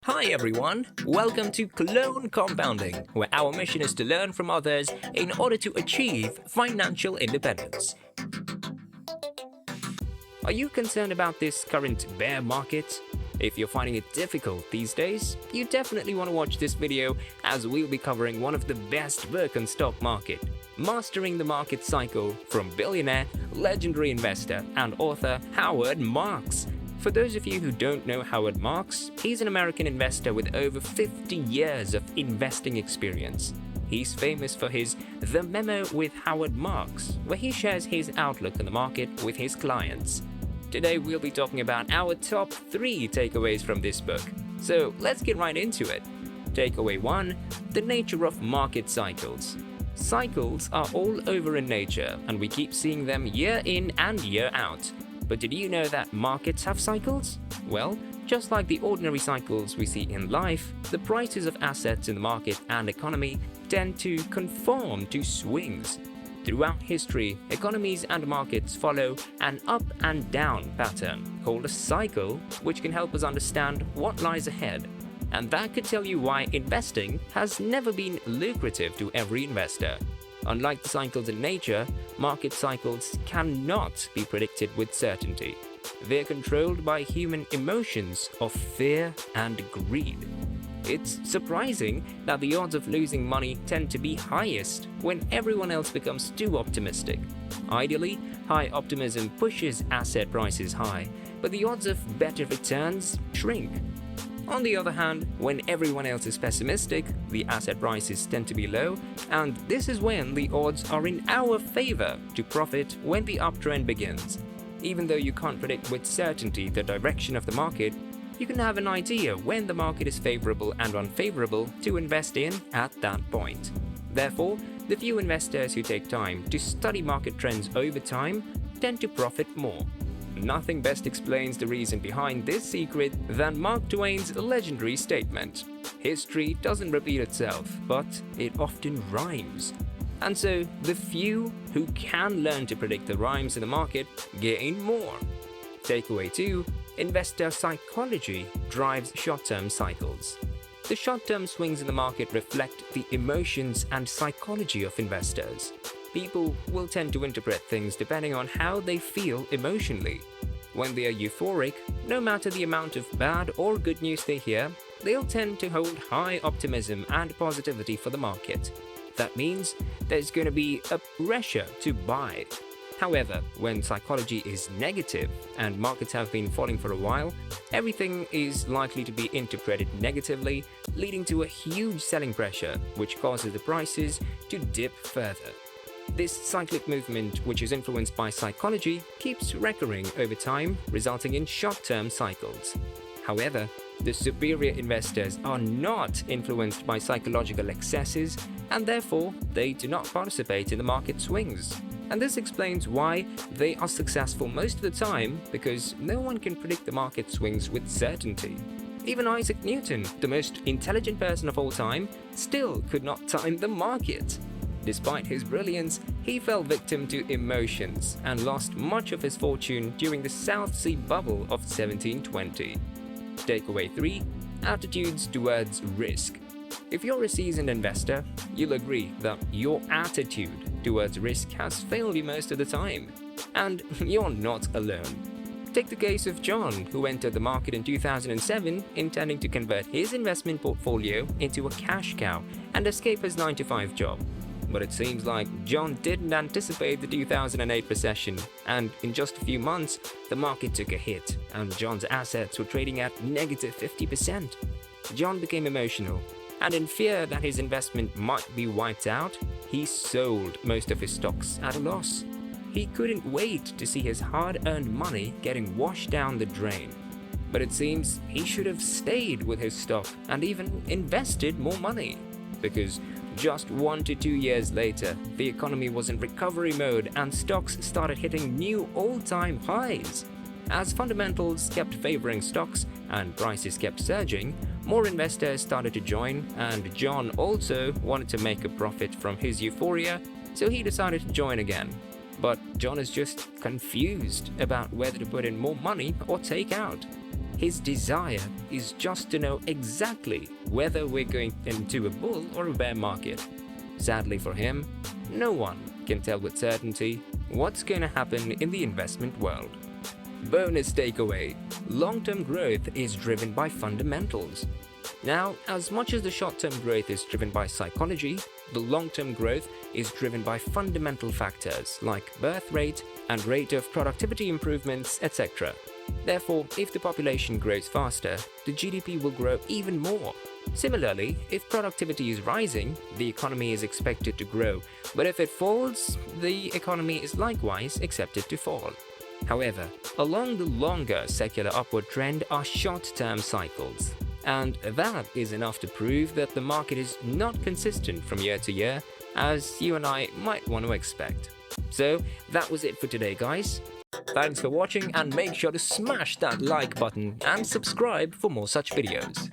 Hi everyone, welcome to Clone Compounding, where our mission is to learn from others in order to achieve financial independence. Are you concerned about this current bear market? If you're finding it difficult these days, you definitely want to watch this video as we'll be covering one of the best books on stock market, Mastering the Market Cycle from billionaire, legendary investor and author Howard Marks. For those of you who don't know Howard Marks, he's an American investor with over 50 years of investing experience. He's famous for his The Memo with Howard Marks, where he shares his outlook on the market with his clients. Today we'll be talking about our top 3 takeaways from this book. So let's get right into it. Takeaway 1. The nature of market cycles. Cycles are all over in nature, and we keep seeing them year in and year out. But did you know that markets have cycles? Well, just like the ordinary cycles we see in life, the prices of assets in the market and economy tend to conform to swings. Throughout history, economies and markets follow an up and down pattern called a cycle, which can help us understand what lies ahead. And that could tell you why investing has never been lucrative to every investor. Unlike the cycles in nature, market cycles cannot be predicted with certainty. They're controlled by human emotions of fear and greed. It's surprising that the odds of losing money tend to be highest when everyone else becomes too optimistic. Ideally, high optimism pushes asset prices high, but the odds of better returns shrink. On the other hand, when everyone else is pessimistic, the asset prices tend to be low, and this is when the odds are in our favor to profit when the uptrend begins. Even though you can't predict with certainty the direction of the market, you can have an idea when the market is favorable and unfavorable to invest in at that point. Therefore, the few investors who take time to study market trends over time tend to profit more. Nothing best explains the reason behind this secret than Mark Twain's legendary statement: "History doesn't repeat itself, but it often rhymes." And so, the few who can learn to predict the rhymes in the market gain more. Takeaway 2. Investor psychology drives short-term cycles. The short-term swings in the market reflect the emotions and psychology of investors. People will tend to interpret things depending on how they feel emotionally. When they are euphoric, no matter the amount of bad or good news they hear, they'll tend to hold high optimism and positivity for the market. That means there's going to be a pressure to buy. However, when psychology is negative and markets have been falling for a while, everything is likely to be interpreted negatively, leading to a huge selling pressure, which causes the prices to dip further. This cyclic movement, which is influenced by psychology, keeps recurring over time, resulting in short-term cycles. However, the superior investors are not influenced by psychological excesses, and therefore they do not participate in the market swings. And this explains why they are successful most of the time, because no one can predict the market swings with certainty. Even Isaac Newton, the most intelligent person of all time, still could not time the market. Despite his brilliance, he fell victim to emotions and lost much of his fortune during the South Sea bubble of 1720. Takeaway 3. Attitudes towards risk. If you're a seasoned investor, you'll agree that your attitude towards risk has failed you most of the time. And you're not alone. Take the case of John, who entered the market in 2007 intending to convert his investment portfolio into a cash cow and escape his 9-to-5 job. But it seems like John didn't anticipate the 2008 recession, and in just a few months, the market took a hit, and John's assets were trading at negative 50%. John became emotional, and in fear that his investment might be wiped out, he sold most of his stocks at a loss. He couldn't wait to see his hard-earned money getting washed down the drain. But it seems he should have stayed with his stock and even invested more money, because just 1 to 2 years later, the economy was in recovery mode and stocks started hitting new all-time highs. As fundamentals kept favoring stocks and prices kept surging, more investors started to join, and John also wanted to make a profit from his euphoria, so he decided to join again. But John is just confused about whether to put in more money or take out. His desire is just to know exactly whether we're going into a bull or a bear market. Sadly for him, no one can tell with certainty what's going to happen in the investment world. Bonus takeaway: long-term growth is driven by fundamentals. Now, as much as the short-term growth is driven by psychology, the long-term growth is driven by fundamental factors like birth rate and rate of productivity improvements, etc. Therefore, if the population grows faster, the GDP will grow even more. Similarly, if productivity is rising, the economy is expected to grow, but if it falls, the economy is likewise expected to fall. However, along the longer secular upward trend are short-term cycles. And that is enough to prove that the market is not consistent from year to year, as you and I might want to expect. So that was it for today, guys. Thanks for watching, and make sure to smash that like button and subscribe for more such videos.